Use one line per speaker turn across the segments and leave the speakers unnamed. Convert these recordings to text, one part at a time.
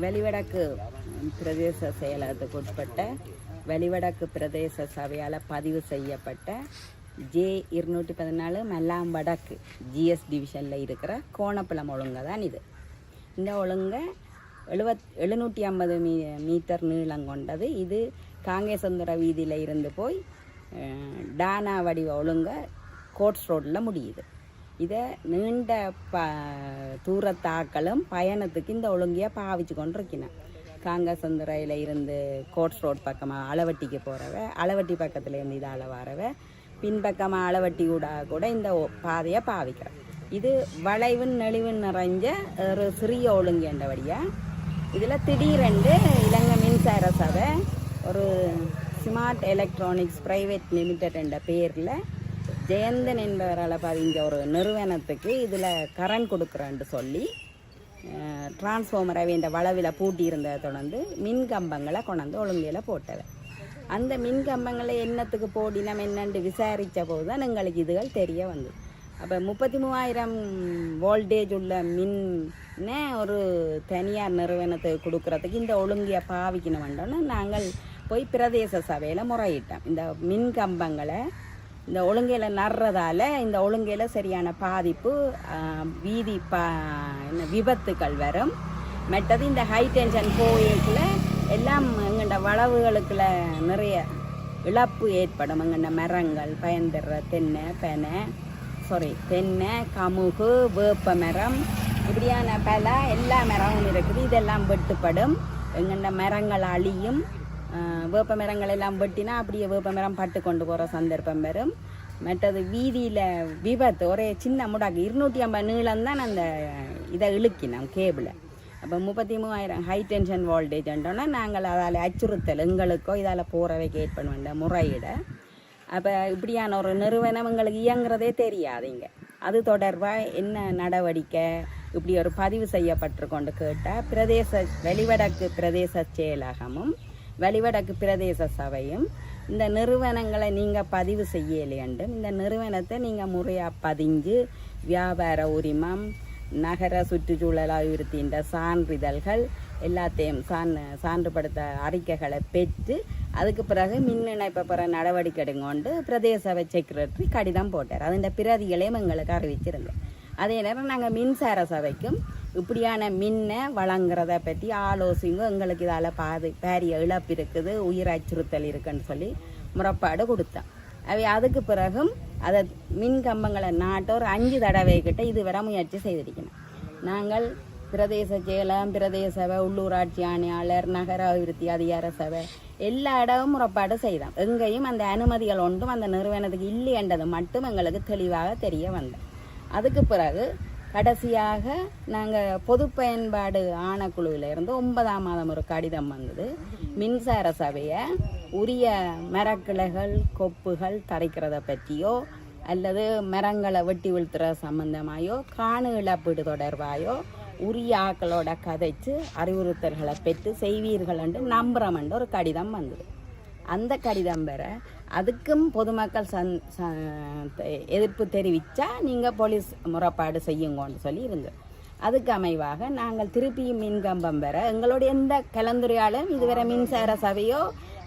வெளிவடக்கு பிரதேச செயலகத்துக்கு உட்பட்ட வெளிவடக்கு பிரதேச சபையால் பதிவு செய்யப்பட்ட J214 மெல்லாம் வடக்கு GS டிவிஷனில் இருக்கிற கோணப்பழம் ஒழுங்கை தான் இது. இந்த ஒழுங்கை 750 மீட்டர் நீளம் கொண்டது. இது காங்கேசந்துர வீதியில் இருந்து போய் டானா வடிவ ஒழுங்க கோட்ஸ் ரோட்டில் முடியுது. இதை நீண்ட தூரத்தாக்களும் பயணத்துக்கு இந்த ஒழுங்கையை பாவிச்சு கொண்டு இருக்கணும். காங்கேசந்துறையில் இருந்து கோட்ஸ் ரோட் பக்கமாக அளவட்டிக்கு போகிறவ, அளவட்டி பக்கத்துலேருந்து இதால் வரவ, பின்பக்கமாக அளவட்டி கூட இந்த பாதையை பாவிக்கிறோம். இது வளைவின் நெளிவின் நிறைஞ்ச ஒரு சிறிய ஒழுங்குன்றபடியாக இதில் திடீரென்று இலங்கை மின்சார சபை ஒரு ஸ்மார்ட் எலக்ட்ரானிக்ஸ் பிரைவேட் லிமிடெட் என்ற பேரில் ஜெயந்தன் என்பவரால் பதிஞ்ச ஒரு நிறுவனத்துக்கு இதில் கரண்ட் கொடுக்குறேன்னு சொல்லி டிரான்ஸ்ஃபார்மரை இந்த வளவில் பூட்டி இருந்ததை தொடர்ந்து மின் கம்பங்களை கொண்டாந்து ஒழுங்கையில் போட்டது. அந்த மின் கம்பங்களை என்னத்துக்கு போடினம் என்னென்று விசாரித்த போது தான் எங்களுக்கு இதுகள் தெரிய வந்தது. அப்போ 33,000 வோல்டேஜ் உள்ள மின்னை ஒரு தனியார் நிறுவனத்துக்கு கொடுக்குறதுக்கு இந்த ஒழுங்கையை பாவிக்கணும்ன்றோன்னு நாங்கள் போய் பிரதேச சபையில் முறையிட்டோம். இந்த மின் கம்பங்களை இந்த ஒழுங்கையில் நடுறதால இந்த ஒழுங்கையில் சரியான பாதிப்பு, வீதி விபத்துக்கள் வரும். மற்றது இந்த ஹை டென்ஷன் போய்க்குள்ள எல்லாம் எங்கள்ட வளவுகளுக்குள்ள நிறைய இழப்பு ஏற்படும். எங்கள்ட மரங்கள் பயந்துடுற தென்னை, கமுகு, வேப்ப மரம், இப்படியான பல எல்லா மரமும் இருக்குது. இதெல்லாம் வெட்டுப்படும். எங்கள்ட மரங்கள் அழியும். வேப்ப மரங்கள் எல்லாம் வெட்டினா அப்படியே வேப்ப மரம் பட்டு கொண்டு போகிற சந்தர்ப்பம் வரும். மற்றது வீதியில் விபத்து, ஒரே சின்ன முடாக்கு 250 நீளம் தான் அந்த இதை இழுக்கினோம் கேபிளை. அப்போ 33,000 ஹை டென்ஷன் வோல்டேஜ்ன்றோன்னா நாங்கள் அதால் அச்சுறுத்தல் எங்களுக்கோ இதால் போகிறவைக்கு ஏற்பட வேண்டாம் முறையிட. அப்போ இப்படியான ஒரு நிறுவனம் எங்களுக்கு இயங்குறதே தெரியாதுங்க. அது தொடர்பாக என்ன நடவடிக்கை இப்படி ஒரு பதிவு செய்யப்பட்டிருக்கொண்டு கேட்டால் வெளிவடக்கு பிரதேச செயலகமும் வெளிவடக்கு பிரதேச சபையும் இந்த நிறுவனங்களை நீங்கள் பதிவு செய்யலையண்டும் இந்த நிறுவனத்தை நீங்கள் முறையாக பதிஞ்சு வியாபார உரிமம், நகர சுற்றுச்சூழல் அபிவிருத்தின்ற சான்றிதழ்கள் எல்லாத்தையும் சான்றுபடுத்த அறிக்கைகளை பெற்று அதுக்கு பிறகு மின் இணைப்பை பெற நடவடிக்கை எடுங்கொண்டு பிரதேச சபை செக்ரட்டரி கடிதம் போட்டார். அதில் பிரதிகளையும் எங்களுக்கு அறிவிச்சிருந்தோம். அதே நேரம் நாங்கள் மின்சார சபைக்கும் இப்படியான மின்னை வழங்குறத பற்றி ஆலோசிங்க, எங்களுக்கு இதால் பாரிய இழப்பு இருக்குது, உயிர் அச்சுறுத்தல் இருக்குன்னு சொல்லி முறைப்பாடு கொடுத்தோம். அதுக்கு பிறகும் அதை மின் கம்பங்களை நாட்ட ஒரு 5 தடவை கிட்ட இதுவரை முயற்சி செய்திருக்கணும். நாங்கள் பிரதேச செயலம், பிரதேச சபை, உள்ளூராட்சி ஆணையாளர், நகர அபிவிருத்தி அதிகார சபை எல்லா இடமும் முறைப்பாடு செய்தோம். எங்கேயும் அந்த அனுமதிகள் ஒன்றும் அந்த நிறுவனத்துக்கு இல்லையன்றது மட்டும் எங்களுக்கு தெளிவாக தெரிய வந்தோம். அதுக்கு பிறகு கடைசியாக நாங்கள் பொது பயன்பாடு ஆணைக்குழுவிலிருந்து 9ஆம் மாதம் ஒரு கடிதம் வந்தது. மின்சார சபையை உரிய மரக்கிளைகள், கொப்புகள் தரைக்கிறத பற்றியோ அல்லது மரங்களை வெட்டி வீழ்த்துற சம்பந்தமாயோ காணு இழப்பீடு தொடர்பாயோ உரிய ஆக்களோட கதைச்சு அறிவுறுத்தல்களை பெற்று செய்வீர்கள் என்று நம்புகிறோம்ன்ற ஒரு கடிதம் வந்தது. அந்த கடிதம் பெற அதுக்கும் பொதுமக்கள் எதிர்ப்பு தெரிவித்தா நீங்கள் போலீஸ் முறைப்பாடு செய்யுங்கன்னு சொல்லி இருந்தது. அதுக்கு அமைவாக நாங்கள் திருப்பியும் மின்கம்பம் பெற எங்களுடைய எந்த கலந்துரையாலும் இதுவரை மின்சார சபையோ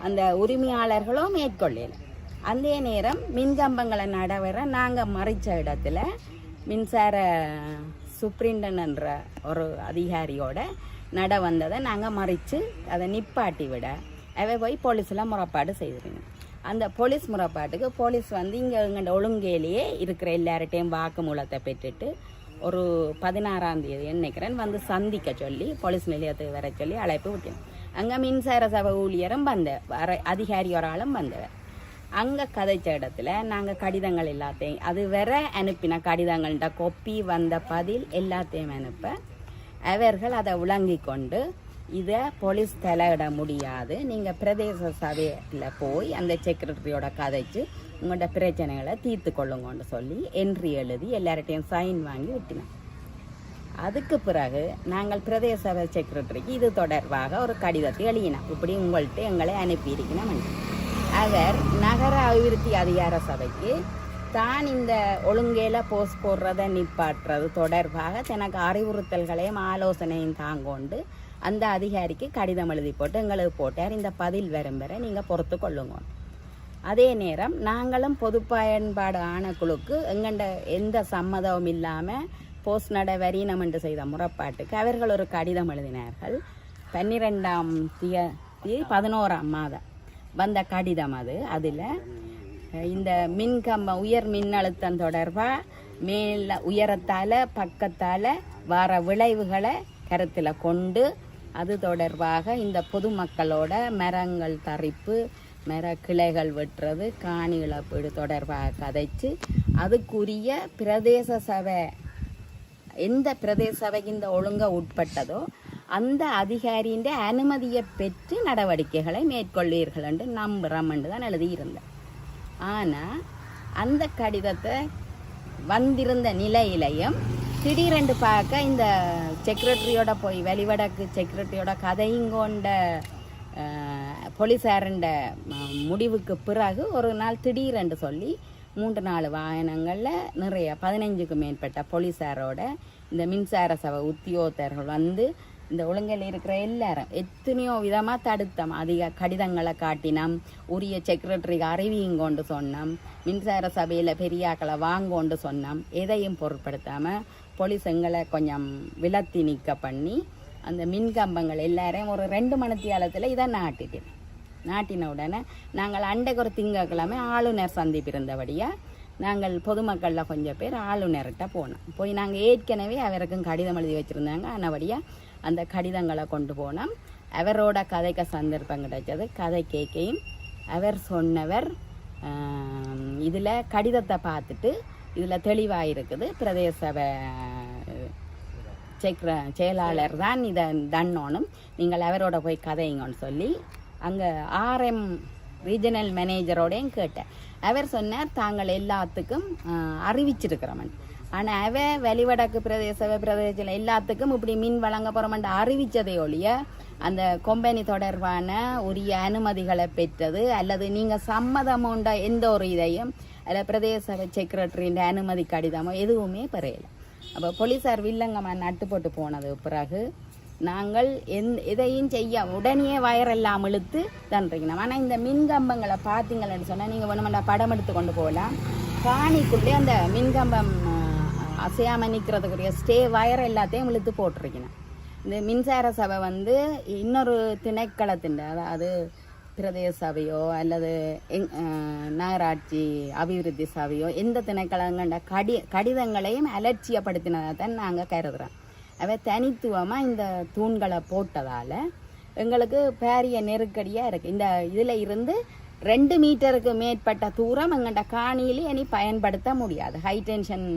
அந்த உரிமையாளர்களோ மேற்கொள்ளல. அந்த நேரம் மின்கம்பங்களை நடவர நாங்கள் மறைச்ச இடத்துல மின்சார சூப்ரிண்டன்ட்ன்ற ஒரு அதிகாரியோட நட வந்ததை நாங்கள் மறைச்சு அதை நிப்பாட்டி விட அவை போய் போலீஸில் முறைப்பாடு செய்திருங்க. அந்த போலீஸ் முறைப்பாட்டுக்கு போலீஸ் வந்து இங்கே எங்கள்ட ஒழுங்கையிலேயே இருக்கிற எல்லார்ட்டையும் வாக்குமூலத்தை பெற்றுட்டு ஒரு 16ஆம் தேதி நினைக்கிறேன் வந்து சந்திக்க சொல்லி போலீஸ் நிலையத்துக்கு வர சொல்லி அழைப்பு விட்டேன். அங்கே மின்சார சபை ஊழியரும் அதிகாரி ஒரு ஆளும் வந்தவர். அங்கே கதைச்ச இடத்துல நாங்கள் கடிதங்கள் எல்லாத்தையும் அது வர அனுப்பின கடிதங்கள்ட கொப்பி வந்த பதில் எல்லாத்தையும் அனுப்ப அவர்கள் அதை விளங்கி கொண்டு இதை போலீஸ் தலையிட முடியாது, நீங்கள் பிரதேச சபையில் போய் அந்த செக்ரட்டரியோட கதைச்சு உங்களோட பிரச்சனைகளை தீர்த்து கொள்ளுங்கன்னு சொல்லி என்ட்ரி எழுதி எல்லார்ட்டையும் சைன் வாங்கி விட்டினோம். அதுக்கு பிறகு நாங்கள் பிரதேச சபை செக்ரட்டரிக்கு இது தொடர்பாக ஒரு கடிதத்தை எழுதினோம். இப்படி உங்கள்கிட்ட எங்களை அனுப்பியிருக்கணும். அவர் நகர அபிவிருத்தி அதிகார சபைக்கு தான் இந்த ஒழுங்கையில் போஸ்ட் போடுறதை நிப்பாட்டுறது தொடர்பாக தனக்கு அறிவுறுத்தல்களையும் ஆலோசனையும் தாங்கொண்டு அந்த அதிகாரிக்கு கடிதம் எழுதி போட்டு எங்களுக்கு போட்டார், இந்த பதில் வரும் வரை நீங்கள் பொறுத்து கொள்ளுங்க. அதே நேரம் நாங்களும் பொது பயன்பாடு ஆணைக்குழுக்கு எங்கண்ட எந்த சம்மதமும் இல்லாமல் போஸ்ட் நட வரினம் என்று செய்த முறைப்பாட்டுக்கு அவர்கள் ஒரு கடிதம் எழுதினார்கள். 12ஆம் தேதி 11ஆம் மாதம் வந்த கடிதம் அது. அதில் இந்த மின்கம்பம் உயர் மின்னழுத்தம் தொடர்பாக மேல உயரத்தால் பக்கத்தால் வர விளைவுகளை கருத்தில் கொண்டு அது தொடர்பாக இந்த பொதுமக்களோட மரங்கள் தரிப்பு, மர கிளைகள் வெட்டுறது, காணி இழப்பீடு தொடர்பாக கதைச்சு அதுக்குரிய பிரதேச சபை எந்த பிரதேச சபைக்கு இந்த ஒழுங்க உட்பட்டதோ அந்த அதிகாரியின் அனுமதியை பெற்று நடவடிக்கைகளை மேற்கொள்ளீர்கள் என்று நம்புகிறோம் என்று தான் எழுதியிருந்தேன். ஆனால் அந்த கடிதத்தை வந்திருந்த நிலையிலையும் திடீரென்று பார்க்க இந்த செக்ரட்டரியோட போய் வெளிவடக்கு செக்ரட்டரியோட கதையும் கொண்ட போலீஸாரண்ட முடிவுக்கு பிறகு ஒரு நாள் திடீரென்று சொல்லி 3-4 வாகனங்களில் நிறைய 15க்கு மேற்பட்ட போலீஸாரோட இந்த மின்சார சபை உத்தியோகத்தர்கள் வந்து இந்த ஒழுங்கில் இருக்கிற எல்லாரும் எத்தனையோ விதமாக தடுத்தோம். அதிக கடிதங்களை காட்டினோம், உரிய செக்ரட்டரிக்கு அறிவியும் கொண்டு சொன்னோம், மின்சார சபையில் பெரியாக்களை வாங்கொண்டு சொன்னோம். எதையும் பொருட்படுத்தாமல் போலீஸ் எங்களை கொஞ்சம் விலத்தி நீக்க பண்ணி அந்த மின்கம்பங்கள் எல்லாரையும் ஒரு 2 மணித்தியாலத்தில் இதை நாட்டின உடனே நாங்கள் அன்றைக்கு ஒரு திங்கட்கிழமை ஆளுநர் சந்திப்பு இருந்தபடியாக நாங்கள் பொதுமக்களில் கொஞ்சம் பேர் ஆளுநர்கிட்ட போனோம். போய் நாங்கள் ஏற்கனவே அவருக்கும் கடிதம் எழுதி வச்சுருந்தாங்க. ஆனபடியாக அந்த கடிதங்களை கொண்டு போனோம். அவரோட கதைக்க சந்தர்ப்பம் கிடைச்சது. கதை கேட்கையும் அவர் சொன்னவர் இதில் கடிதத்தை பார்த்துட்டு இதில் தெளிவாக இருக்குது, பிரதேச சபை செயலாளர் தான் இதை தன்னோனும், நீங்கள் அவரோட போய் கதைங்கன்னு சொல்லி அங்கே RM ரீஜனல் மேனேஜரோடையும் கேட்டேன். அவர் சொன்னார் தாங்கள் எல்லாத்துக்கும் அறிவிச்சிருக்கிறோம். ஆனால் வெளிவடக்கு பிரதேசத்தில் எல்லாத்துக்கும் இப்படி மின் வழங்க போகிறோம்னு அறிவித்ததை ஒழிய அந்த கம்பெனி தொடர்பான உரிய அனுமதிகளை பெற்றது அல்லது நீங்கள் சம்மதமுண்ட எந்த ஒரு இதையும் அதில் பிரதேச செக்ரட்டரியின் அனுமதி கடிதமோ எதுவுமே பெறையலை. அப்போ போலீஸார் வில்லங்கமாக நட்டு போட்டு போனது பிறகு நாங்கள் எதையும் செய்ய உடனே வயரெல்லாம் இழுத்து தந்துருக்கணும். ஆனால் இந்த மின்கம்பங்களை பார்த்தீங்கன்னு சொன்னால் நீங்கள் வேணுமெண்டா படம் எடுத்து கொண்டு போகலாம். காணிக்குள்ளே அந்த மின்கம்பம் அசையாமல் நிற்கிறதுக்குரிய ஸ்டே வயர் எல்லாத்தையும் இழுத்து போட்டிருக்கணும். இந்த மின்சார சபை வந்து இன்னொரு திணைக்களத்தின், அதாவது பிரதேச சபையோ அல்லது நகராட்சி அபிவிருத்தி சபையோ எந்த திணைக்களங்கண்ட கடிதங்களையும் அலட்சியப்படுத்தினதை தான் நாங்கள் கருதுகிறோம். அவை தனித்துவமாக இந்த தூண்களை போட்டதால் எங்களுக்கு பெரிய நெருக்கடியாக இருக்குது. இந்த இதில் இருந்து 2 மீட்டருக்கு மேற்பட்ட தூரம் எங்கள்கிட்ட காணியிலே இனி பயன்படுத்த முடியாது. ஹை டென்ஷன்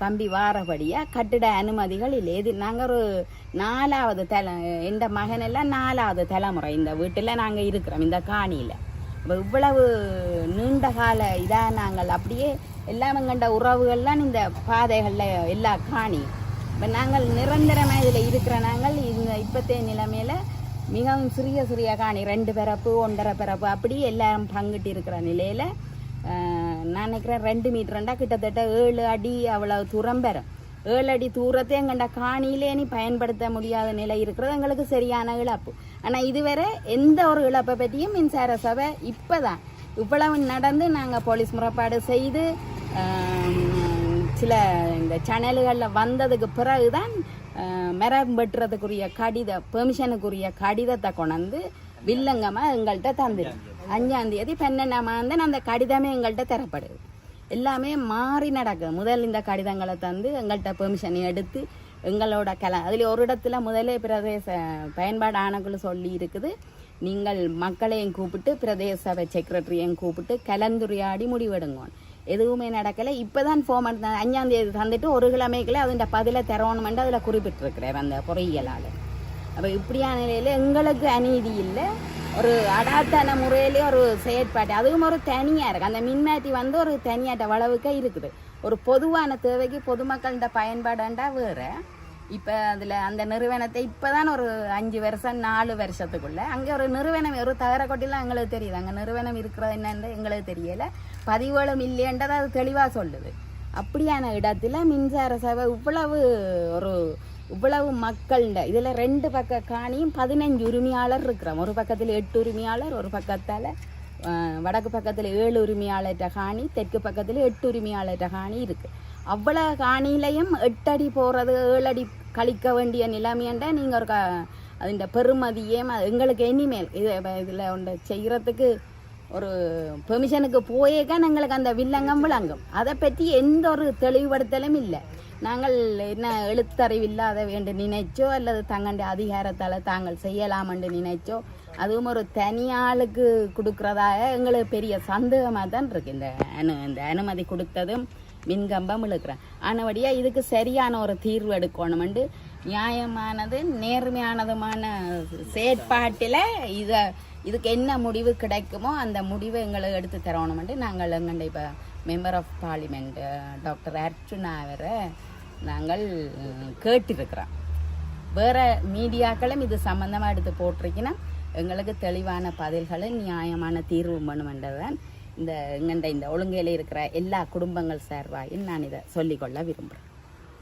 கம்பி வாரபடியாக கட்டிட அனுமதிகள் இல்லை. இது நாங்கள் ஒரு 4வது எந்த மகனெல்லாம் 4வது தலைமுறை இந்த வீட்டில் நாங்கள் இருக்கிறோம் இந்த காணியில். இப்போ இவ்வளவு நீண்ட கால இதாக நாங்கள் அப்படியே எல்லாம் எங்கள்ட உறவுகள்லாம் இந்த பாதைகளில் எல்லா காணியும். இப்போ நாங்கள் நிரந்தரமாக இதில் இருக்கிற நாங்கள் இந்த இப்போத்தைய நிலைமையில் மிகவும் சிறிய காணி 2 பிறப்பு 1.5 பிறப்பு அப்படி எல்லாரும் பங்கிட்டு இருக்கிற நிலையில் நான் நினைக்கிறேன் 2 மீட்டர்ண்டா கிட்டத்தட்ட 7 அடி அவ்வளவு தூரம் பெறும். 7 அடி தூரத்தை எங்கள்ட காணியிலே நீ பயன்படுத்த முடியாத நிலை இருக்கிறது எங்களுக்கு சரியான இழப்பு. ஆனால் இதுவரை எந்த ஒரு இழப்பை பற்றியும் மின்சார சபை இப்போ தான் இவ்வளவு நடந்து நாங்கள் போலீஸ் முறைப்பாடு செய்து சில இந்த சேனல்களில் வந்ததுக்கு பிறகு தான் மரம் வெட்டுறதுக்குரிய பெர்மிஷனுக்குரிய கடிதத்தை கொண்டு வில்லங்கமாக எங்கள்கிட்ட தந்துடும். 5ஆம் தேதி 12ஆம் மாதம் அந்த கடிதமே எங்கள்கிட்ட தரப்படுது. எல்லாமே மாறி நடக்குது. முதல் இந்த கடிதங்களை தந்து எங்கள்கிட்ட பெர்மிஷனை எடுத்து எங்களோட அதில் ஒரு இடத்துல முதலே பிரதேச பயன்பாடு ஆணைக்குழு சொல்லி இருக்குது, நீங்கள் மக்களையும் கூப்பிட்டு பிரதேச சபை செக்ரட்டரியையும் கூப்பிட்டு கலந்துரையாடி முடிவெடுங்க. எதுவுமே நடக்கலை. இப்போ தான் ஃபோம் 5ஆம் தேதி தந்துட்டு ஒரு கிழமைக்குள்ளே அதுண்ட பதிலை தரணுமென்று அதில் குறிப்பிட்டிருக்கிறேன் அந்த பொறியியலால். அப்போ இப்படியான நிலையில் எங்களுக்கு அநீதி இல்லை. ஒரு அடாத்தான முறையிலே ஒரு செயற்பாடு அதுவும் ஒரு தனியாக இருக்குது. அந்த மின்மாற்றி வந்து ஒரு தனியாட்ட வளவுக்க இருக்குது. ஒரு பொதுவான தேவைக்கு பொதுமக்கள்கிட்ட பயன்பாடுண்டா வேறு. இப்போ அதில் அந்த நிறுவனத்தை இப்போ தான் ஒரு 5 வருஷம் 4 வருஷத்துக்குள்ளே அங்கே ஒரு நிறுவனம் ஒரு தகரக்கொட்டிலாம் எங்களுக்கு தெரியுது. அங்கே நிறுவனம் இருக்கிறது என்னன்னு எங்களுக்கு தெரியலை. பதிவுகளும் இல்லைன்றதை அது தெளிவாக சொல்லுது. அப்படியான இடத்துல மின்சார சபை இவ்வளவு ஒரு இவ்வளவு மக்கள்ட இதில் 2 பக்க காணியும் 15 உரிமையாளர் இருக்கிறோம். ஒரு பக்கத்தில் 8 உரிமையாளர், ஒரு பக்கத்தால் வடக்கு பக்கத்தில் 7 உரிமையாளர்கிட்ட காணி, தெற்கு பக்கத்தில் 8 உரிமையாளர்கிட்ட காணி இருக்குது. அவ்வளோ காணிலையும் 8 அடி போகிறது 7 அடி கழிக்க வேண்டிய நிலைமையண்ட நீங்கள் ஒரு அதுண்ட பெருமதியே எங்களுக்கு இனிமேல் இதில் ஒன்று செய்கிறதுக்கு ஒரு பெர்மிஷனுக்கு போயேக்கா எங்களுக்கு அந்த வில்லங்கம் விளங்கும். அதை பற்றி எந்த ஒரு தெளிவுபடுத்தலும் இல்லை. நாங்கள் என்ன எழுத்தறிவில்லாத வேண்டு நினைச்சோ அல்லது தங்களுடைய அதிகாரத்தால் தாங்கள் செய்யலாம் என்று நினைச்சோ, அதுவும் ஒரு தனியாளுக்கு கொடுக்குறதாக எங்களுக்கு பெரிய சந்தேகமாக தான் இருக்குது. இந்த அனுமதி கொடுத்ததும் மின்கம்பம் இழுக்கிறேன். ஆனபடியாக இதுக்கு சரியான ஒரு தீர்வு எடுக்கணுமெண்டு நியாயமானது நேர்மையானதுமான செயற்பாட்டில் இதுக்கு என்ன முடிவு கிடைக்குமோ அந்த முடிவை எங்களுக்கு எடுத்து தரணுமெண்டு நாங்கள் எங்கள்ட இப்போ மெம்பர் ஆஃப் பார்லிமெண்ட் டாக்டர் அர்ச்சுனாவரை நாங்கள் கேட்டிருக்கிறோம். வேறு மீடியாக்களும் இது சம்மந்தமாக எடுத்து போட்டிருக்கீங்கன்னா எங்களுக்கு தெளிவான பதில்களை நியாயமான தீர்வு வேணுமென்றதான் இந்த ஒழுங்கையில் இருக்கிற எல்லா குடும்பங்கள் சார்பாயும் நான் இதை சொல்லிக்கொள்ள விரும்புகிறேன்.